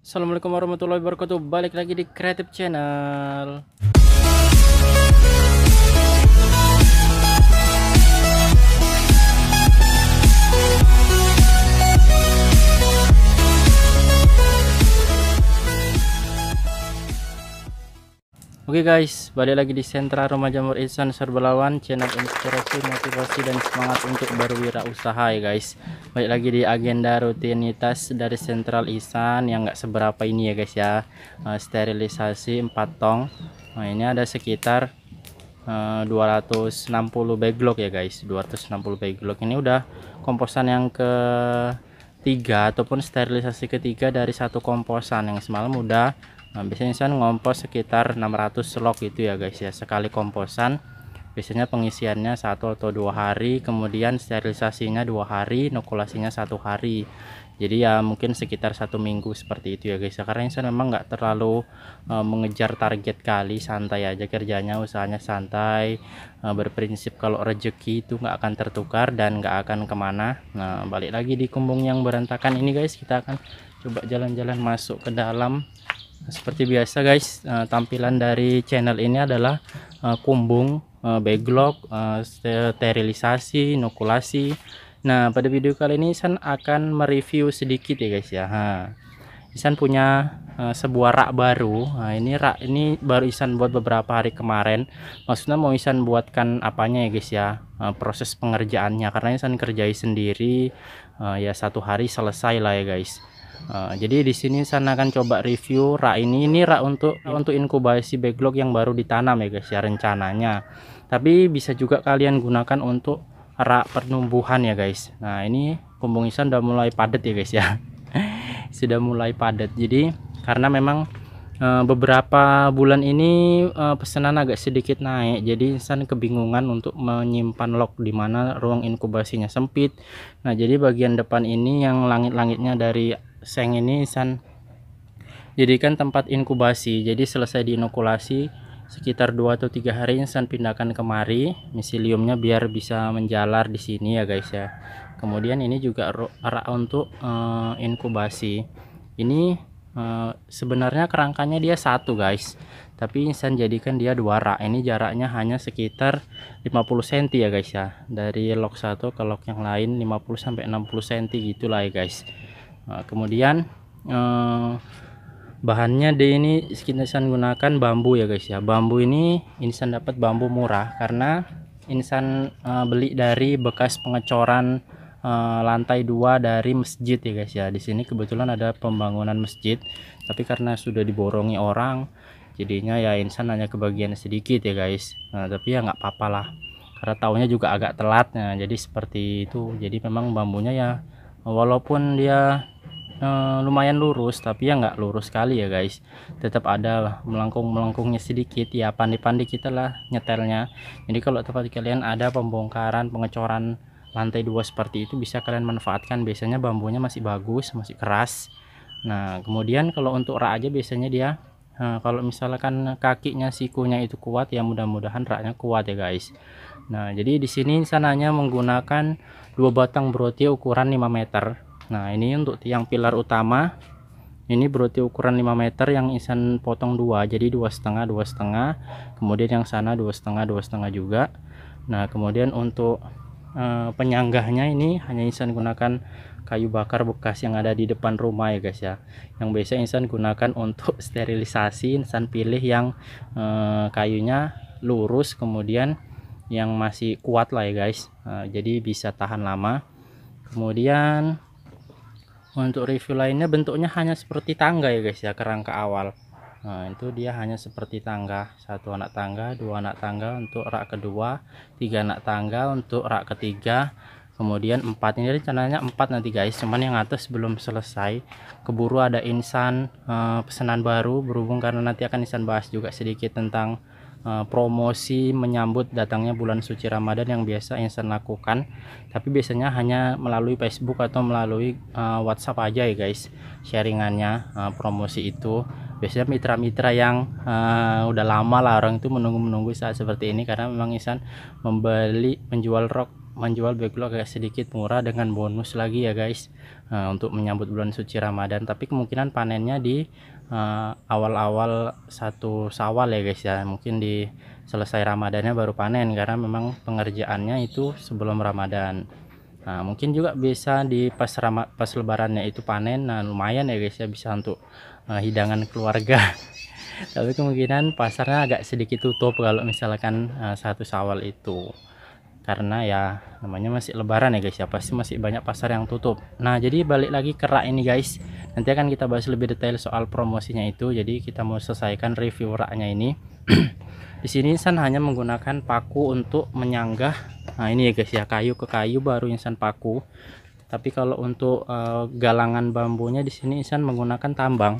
Assalamualaikum warahmatullahi wabarakatuh. Balik lagi di Creative Channel. Oke guys, balik lagi di Sentra Rumah Jamur Ihsan Serbelawan, channel inspirasi, motivasi, dan semangat untuk berwirausaha ya guys. Balik lagi di agenda rutinitas dari Sentral Ihsan yang nggak seberapa ini ya guys ya. Sterilisasi 4 tong. Nah ini ada sekitar 260 backlog ya guys, 260 backlog. Ini udah komposan yang ketiga ataupun sterilisasi ketiga dari satu komposan. Yang semalam udah. Nah, biasanya saya ngompos sekitar 600 log itu ya guys ya, sekali komposan. Biasanya pengisiannya 1 atau 2 hari, kemudian sterilisasinya 2 hari, inokulasinya 1 hari. Jadi ya mungkin sekitar 1 minggu seperti itu ya guys ya. Karena saya memang nggak terlalu mengejar target kali, santai aja kerjanya, usahanya santai, berprinsip kalau rezeki itu nggak akan tertukar dan nggak akan kemana. Nah balik lagi di kumbung yang berantakan ini guys, kita akan coba jalan-jalan masuk ke dalam. Seperti biasa guys, tampilan dari channel ini adalah kumbung, backlog, sterilisasi, inokulasi. Nah pada video kali ini Ihsan akan mereview sedikit ya guys ya. Ihsan punya sebuah rak baru. Nah ini rak ini baru Ihsan buat beberapa hari kemarin. Maksudnya mau Ihsan buatkan apanya ya guys ya, proses pengerjaannya, karena Ihsan kerjai sendiri, ya 1 hari selesai lah ya guys. Jadi di sini saya akan coba review rak ini. Ini rak untuk inkubasi backlog yang baru ditanam ya guys ya rencananya. Tapi bisa juga kalian gunakan untuk rak penumbuhan ya guys. Nah ini kumbung Ihsan udah mulai padat ya guys ya. Sudah mulai padat. Jadi karena memang beberapa bulan ini pesanan agak sedikit naik, jadi Ihsan kebingungan untuk menyimpan log di mana ruang inkubasinya sempit. Nah jadi bagian depan ini yang langit-langitnya dari seng ini Ihsan jadikan tempat inkubasi. Jadi selesai diinokulasi sekitar 2 atau 3 hari Ihsan pindahkan kemari miseliumnya biar bisa menjalar di sini ya guys ya. Kemudian ini juga rak untuk inkubasi. Ini sebenarnya kerangkanya dia satu guys, tapi Ihsan jadikan dia 2 rak. Ini jaraknya hanya sekitar 50 cm ya guys ya, dari log satu ke log yang lain 50 sampai 60 cm gitulah ya guys. Kemudian bahannya ini Ihsan gunakan bambu ya guys ya. Bambu ini Ihsan dapat bambu murah karena Ihsan beli dari bekas pengecoran lantai 2 dari masjid ya guys ya. Di sini kebetulan ada pembangunan masjid, tapi karena sudah diborongi orang, jadinya ya Ihsan hanya kebagian sedikit ya guys. Nah tapi ya nggak apa-apa lah, karena tahunnya juga agak telat. Nah jadi seperti itu. Jadi memang bambunya ya walaupun dia lumayan lurus, tapi ya nggak lurus sekali ya guys, tetap ada melengkung-melengkungnya sedikit ya, pandai-pandai kita lah nyetelnya. Jadi kalau tempat kalian ada pembongkaran pengecoran lantai 2 seperti itu, bisa kalian manfaatkan. Biasanya bambunya masih bagus, masih keras. Nah kemudian kalau untuk rak aja biasanya dia kalau misalkan kakinya sikunya itu kuat ya, mudah-mudahan raknya kuat ya guys. Nah jadi di sini sananya menggunakan 2 batang broti ukuran 5 meter. Nah ini untuk tiang pilar utama, ini broti ukuran 5 meter yang Ihsan potong 2, jadi 2,5 2,5. Kemudian yang sana 2,5 2,5 juga. Nah kemudian untuk penyanggahnya ini hanya Ihsan gunakan kayu bakar bekas yang ada di depan rumah ya guys ya. Yang biasa Ihsan gunakan untuk sterilisasi, Ihsan pilih yang kayunya lurus, kemudian yang masih kuat lah ya guys. Jadi bisa tahan lama. Kemudian untuk review lainnya bentuknya hanya seperti tangga ya guys ya, kerangka awal. Nah itu dia hanya seperti tangga, 1 anak tangga, 2 anak tangga untuk rak kedua, 3 anak tangga untuk rak ketiga, kemudian 4. Ini rencananya 4 nanti guys, cuman yang atas belum selesai, keburu ada Ihsan pesanan baru, berhubung karena nanti akan Ihsan bahas juga sedikit tentang promosi menyambut datangnya bulan suci Ramadan yang biasa Ihsan lakukan, tapi biasanya hanya melalui Facebook atau melalui WhatsApp aja ya guys sharingannya. Promosi itu biasanya mitra-mitra yang udah lama lah orang itu menunggu saat seperti ini, karena memang Ihsan menjual menjual backlog agak sedikit murah dengan bonus lagi ya guys, untuk menyambut bulan suci Ramadan. Tapi kemungkinan panennya di awal-awal satu Syawal ya guys ya, mungkin di selesai Ramadannya baru panen karena memang pengerjaannya itu sebelum Ramadan. Nah mungkin juga bisa di pas lebarannya itu panen. Nah lumayan ya guys ya, bisa untuk hidangan keluarga. Tapi kemungkinan pasarnya agak sedikit tutup kalau misalkan satu Syawal itu, karena ya namanya masih lebaran ya guys ya, pasti masih banyak pasar yang tutup. Nah jadi balik lagi ke rak ini guys, nanti akan kita bahas lebih detail soal promosinya itu. Jadi kita mau selesaikan review raknya ini. Di sini Insan hanya menggunakan paku untuk menyanggah. Nah ini ya guys ya, kayu ke kayu baru Insan paku. Tapi kalau untuk galangan bambunya di sini Insan menggunakan tambang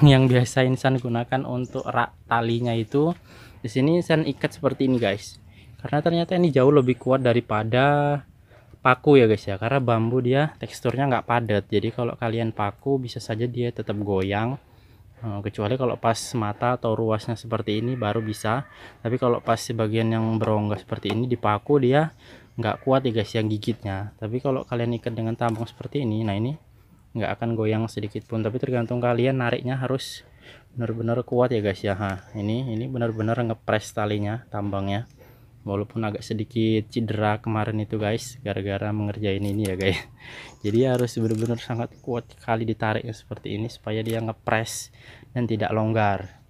yang biasa Insan gunakan untuk rak talinya itu. Di sini Insan ikat seperti ini guys, karena ternyata ini jauh lebih kuat daripada paku ya guys ya, karena bambu dia teksturnya nggak padat. Jadi kalau kalian paku bisa saja dia tetap goyang, kecuali kalau pas mata atau ruasnya seperti ini baru bisa. Tapi kalau pas bagian yang berongga seperti ini di paku dia nggak kuat ya guys yang gigitnya. Tapi kalau kalian ikat dengan tambang seperti ini, nah ini nggak akan goyang sedikit pun. Tapi tergantung kalian, nariknya harus benar-benar kuat ya guys ya. Ini benar-benar ngepres talinya, tambangnya, walaupun agak sedikit cedera kemarin itu guys gara-gara mengerjain ini ya guys. Jadi harus benar-benar sangat kuat kali ditariknya seperti ini supaya dia ngepres dan tidak longgar,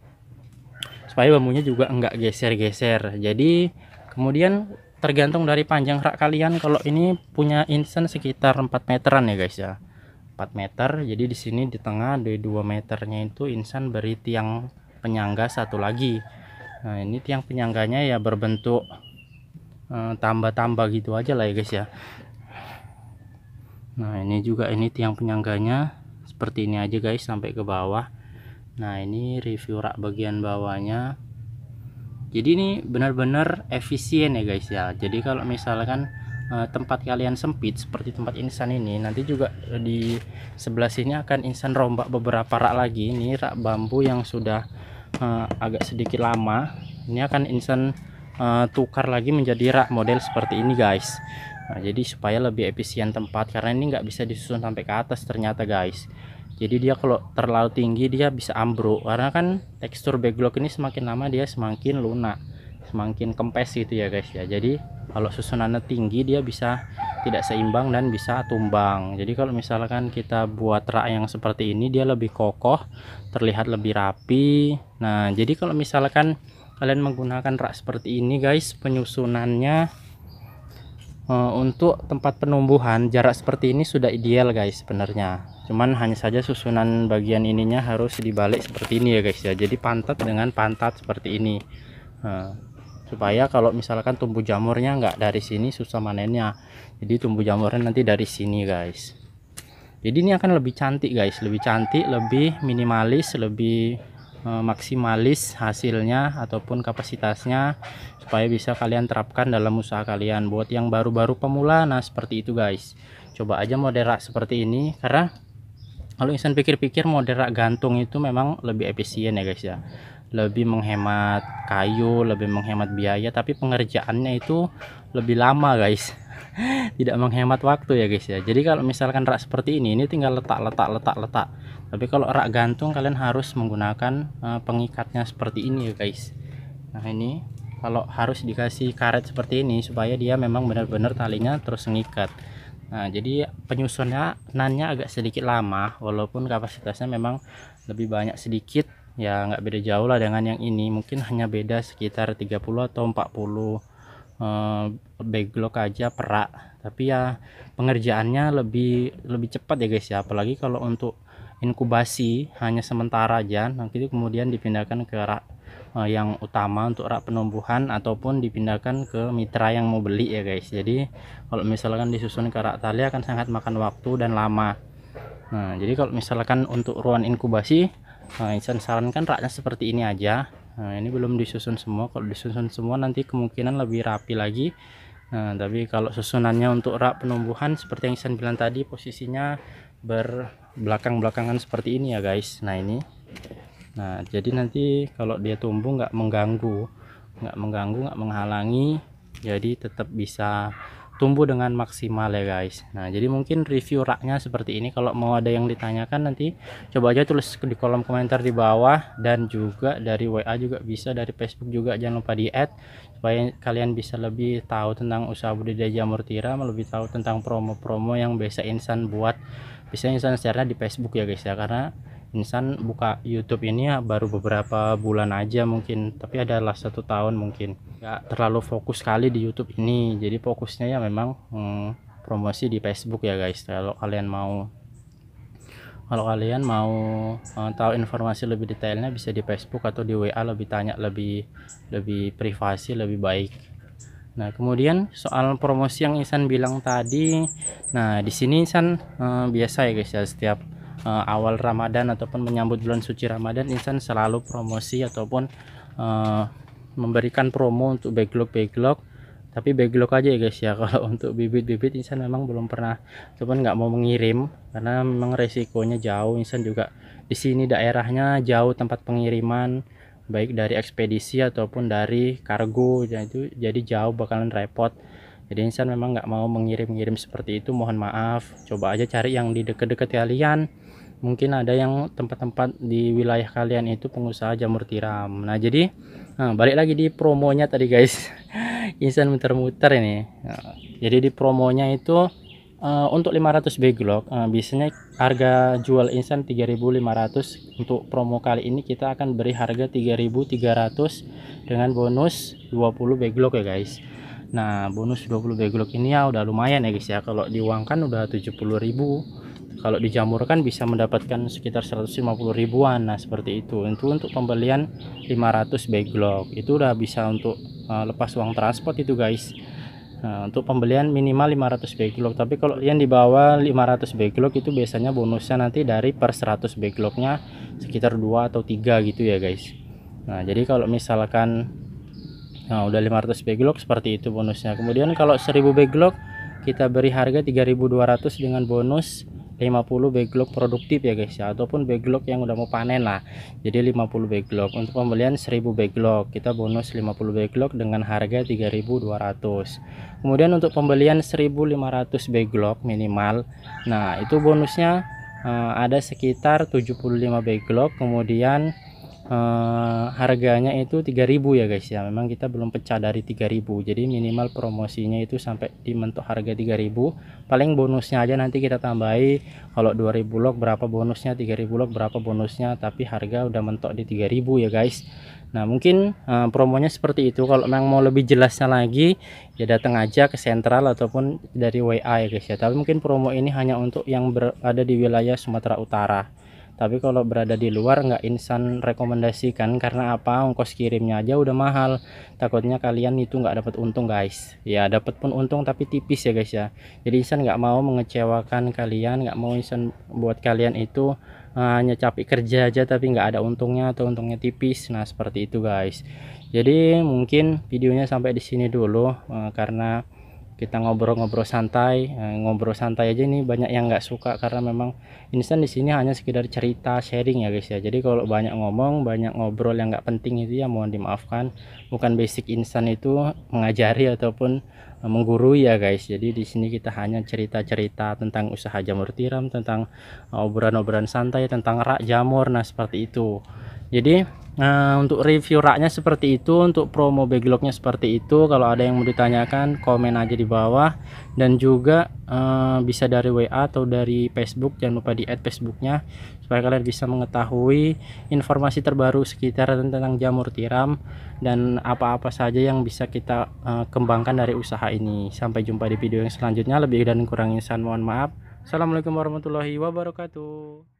supaya bambunya juga enggak geser-geser. Jadi kemudian tergantung dari panjang rak kalian. Kalau ini punya Insan sekitar 4 meteran ya guys ya, 4 meter. Jadi di sini di tengah di 2 meternya itu Insan beri tiang penyangga satu lagi. Nah ini tiang penyangganya ya berbentuk tambah-tambah gitu aja lah ya guys ya. Nah ini juga ini tiang penyangganya seperti ini aja guys sampai ke bawah. Nah ini review rak bagian bawahnya. Jadi ini benar-benar efisien ya guys ya. Jadi kalau misalkan tempat kalian sempit seperti tempat Insan ini, nanti juga di sebelah sini akan Insan rombak beberapa rak lagi. Ini rak bambu yang sudah agak sedikit lama, ini akan Insan tukar lagi menjadi rak model seperti ini guys. Nah jadi supaya lebih efisien tempat, karena ini nggak bisa disusun sampai ke atas ternyata guys. Jadi dia kalau terlalu tinggi dia bisa ambruk, karena kan tekstur backlog ini semakin lama dia semakin lunak, semakin kempes gitu ya guys ya. Jadi kalau susunannya tinggi dia bisa tidak seimbang dan bisa tumbang. Jadi kalau misalkan kita buat rak yang seperti ini, dia lebih kokoh, terlihat lebih rapi. Nah jadi kalau misalkan kalian menggunakan rak seperti ini guys, penyusunannya untuk tempat penumbuhan jarak seperti ini sudah ideal guys sebenarnya. Cuman hanya saja susunan bagian ininya harus dibalik seperti ini ya guys ya. Jadi pantat dengan pantat seperti ini, supaya kalau misalkan tumbuh jamurnya nggak dari sini susah manennya. Jadi tumbuh jamurnya nanti dari sini guys. Jadi ini akan lebih cantik guys, lebih cantik, lebih minimalis, lebih maksimalis hasilnya ataupun kapasitasnya, supaya bisa kalian terapkan dalam usaha kalian. Buat yang baru-baru pemula, nah seperti itu guys, coba aja model rak seperti ini. Karena kalau Insan pikir-pikir model rak gantung itu memang lebih efisien ya guys ya, lebih menghemat kayu, lebih menghemat biaya, tapi pengerjaannya itu lebih lama guys. Tidak menghemat waktu ya guys ya. Jadi kalau misalkan rak seperti ini tinggal letak. Tapi kalau rak gantung kalian harus menggunakan pengikatnya seperti ini ya guys. Nah ini kalau harus dikasih karet seperti ini supaya dia memang benar-benar talinya terus mengikat. Nah jadi penyusunannya agak sedikit lama, walaupun kapasitasnya memang lebih banyak sedikit ya, nggak beda jauh lah dengan yang ini. Mungkin hanya beda sekitar 30 atau 40 backlog aja perak. Tapi ya pengerjaannya lebih cepat ya guys ya. Apalagi kalau untuk inkubasi hanya sementara aja, nanti kemudian dipindahkan ke rak yang utama untuk rak penumbuhan, ataupun dipindahkan ke mitra yang mau beli ya guys. Jadi kalau misalkan disusun ke rak tali akan sangat makan waktu dan lama. Nah jadi kalau misalkan untuk ruang inkubasi, Insan sarankan raknya seperti ini aja. Nah ini belum disusun semua, kalau disusun semua nanti kemungkinan lebih rapi lagi. Nah tapi kalau susunannya untuk rak penumbuhan seperti yang Insan bilang tadi, posisinya berbelakang-belakangan seperti ini ya guys. Nah ini, nah jadi nanti kalau dia tumbuh nggak mengganggu, nggak menghalangi, jadi tetap bisa tumbuh dengan maksimal ya guys. Nah jadi mungkin review raknya seperti ini. Kalau mau ada yang ditanyakan nanti coba aja tulis di kolom komentar di bawah, dan juga dari WA juga bisa, dari Facebook juga jangan lupa di add, supaya kalian bisa lebih tahu tentang usaha budidaya jamur tiram, lebih tahu tentang promo-promo yang biasa Insan buat, bisa Insan share di Facebook ya guys ya, karena Insan buka YouTube ini ya baru beberapa bulan aja mungkin, tapi adalah 1 tahun mungkin nggak terlalu fokus sekali di YouTube ini. Jadi fokusnya ya memang promosi di Facebook ya guys. Kalau kalian mau tahu informasi lebih detailnya bisa di Facebook atau di WA, lebih tanya lebih privasi, lebih baik. Nah kemudian soal promosi yang Insan bilang tadi, nah di sini Insan biasa ya guys ya, setiap awal Ramadan ataupun menyambut bulan suci Ramadan, Insan selalu promosi ataupun memberikan promo untuk backlog, tapi backlog aja ya guys ya. Kalau untuk bibit-bibit Insan memang belum pernah, cuman nggak mau mengirim karena memang resikonya jauh. Insan juga di sini daerahnya jauh tempat pengiriman, baik dari ekspedisi ataupun dari kargo, jadi jauh, bakalan repot. Jadi Insan memang nggak mau mengirim-ngirim seperti itu, mohon maaf. Coba aja cari yang di dekat-dekat kalian, mungkin ada yang tempat-tempat di wilayah kalian itu pengusaha jamur tiram. Nah jadi balik lagi di promonya tadi guys. Insan muter-muter ini. Jadi di promonya itu untuk 500 backlog biasanya harga jual Insan 3.500. Untuk promo kali ini kita akan beri harga 3.300 dengan bonus 20 backlog ya guys. Nah bonus 20 backlog ini ya udah lumayan ya guys ya, kalau diuangkan udah 70.000. Kalau dijamurkan bisa mendapatkan sekitar 150 ribuan. Nah seperti itu untuk pembelian 500 backlog itu udah bisa untuk lepas uang transport itu guys. Nah, untuk pembelian minimal 500 backlog, tapi kalau kalian di bawah 500 backlog itu biasanya bonusnya nanti dari per 100 backlognya sekitar 2 atau 3 gitu ya guys. Nah jadi kalau misalkan udah 500 backlog seperti itu bonusnya. Kemudian kalau 1000 backlog kita beri harga 3.200 dengan bonus 50 backlog produktif ya guys ya, ataupun backlog yang udah mau panen lah. Jadi 50 backlog. Untuk pembelian 1000 backlog kita bonus 50 backlog dengan harga 3.200. Kemudian untuk pembelian 1.500 backlog minimal, nah itu bonusnya ada sekitar 75 backlog. Kemudian harganya itu 3.000 ya guys ya. Memang kita belum pecah dari 3.000, jadi minimal promosinya itu sampai di mentok harga 3.000. Paling bonusnya aja nanti kita tambahi, kalau 2.000 log berapa bonusnya, 3.000 log berapa bonusnya, tapi harga udah mentok di 3.000 ya guys. Nah mungkin promonya seperti itu. Kalau memang mau lebih jelasnya lagi ya datang aja ke sentral ataupun dari WA ya guys ya. Tapi mungkin promo ini hanya untuk yang berada di wilayah Sumatera Utara. Tapi kalau berada di luar nggak Insan rekomendasikan, karena apa, ongkos kirimnya aja udah mahal. Takutnya kalian itu nggak dapat untung guys. Ya dapat pun untung tapi tipis ya guys ya. Jadi Insan nggak mau mengecewakan kalian, nggak mau Insan buat kalian itu hanya capek kerja aja tapi nggak ada untungnya atau untungnya tipis. Nah seperti itu guys. Jadi mungkin videonya sampai di sini dulu, karena kita ngobrol-ngobrol santai, ngobrol santai aja. Ini banyak yang nggak suka karena memang Insan di sini hanya sekedar cerita, sharing ya guys ya. Jadi kalau banyak ngomong, banyak ngobrol yang nggak penting itu ya mohon dimaafkan. Bukan basic Insan itu mengajari ataupun menggurui ya guys. Jadi di sini kita hanya cerita-cerita tentang usaha jamur tiram, tentang obrolan-obrolan santai tentang rak jamur. Nah seperti itu. Jadi untuk review raknya seperti itu, untuk promo backlognya seperti itu. Kalau ada yang mau ditanyakan komen aja di bawah, dan juga bisa dari WA atau dari Facebook. Jangan lupa di add Facebooknya supaya kalian bisa mengetahui informasi terbaru sekitar tentang jamur tiram dan apa-apa saja yang bisa kita kembangkan dari usaha ini. Sampai jumpa di video yang selanjutnya. Lebih dan kurang Insan mohon maaf. Assalamualaikum warahmatullahi wabarakatuh.